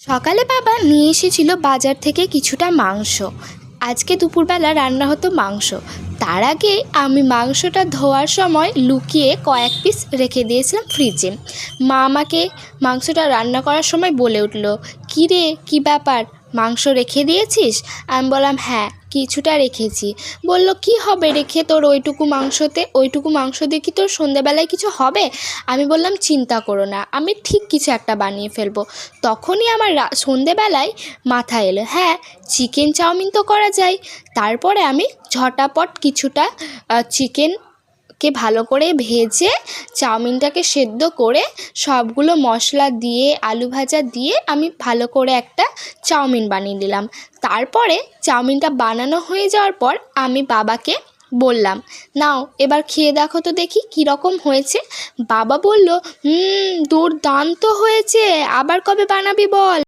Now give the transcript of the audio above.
সকালে বাবা নিয়ে এসেছিল বাজার থেকে কিছুটা মাংস। আজকে দুপুরবেলা রান্না হতো মাংস। তার আগে আমি মাংসটা ধোয়ার সময় লুকিয়ে কয়েক পিস রেখে দিয়েছিলাম ফ্রিজে। মা আমাকে মাংসটা রান্না করার সময় বলে উঠল, কী রে, কী ব্যাপার, মাংস রেখে দিয়েছিস? আমি বললাম হ্যাঁ, কিছুটা রেখেছি। বলল, কি হবে রেখে তোর ওইটুকু মাংসতে? ওইটুকু মাংস দিয়ে কি তোর সন্ধেবেলায় কিছু হবে? আমি বললাম চিন্তা করো না, আমি ঠিক কিছু একটা বানিয়ে ফেলবো। তখনই আমার সন্ধেবেলায় মাথায় এলো, হ্যাঁ, চিকেন চাউমিন তো করা যায়। তারপরে আমি ঝটাপট কিছুটা চিকেনকে ভালো করে ভেজে চাউমিনটাকে সেদ্ধ করে সবগুলো মশলা দিয়ে আলু ভাজা দিয়ে আমি ভালো করে একটা চাউমিন বানিয়ে নিলাম। তারপরে চাউমিনটা বানানো হয়ে যাওয়ার পর আমি বাবাকে বললাম, নাও এবার খেয়ে দেখো তো দেখি কীরকম হয়েছে। বাবা বলল, দুর্দান্ত হয়েছে, আবার কবে বানাবি বল।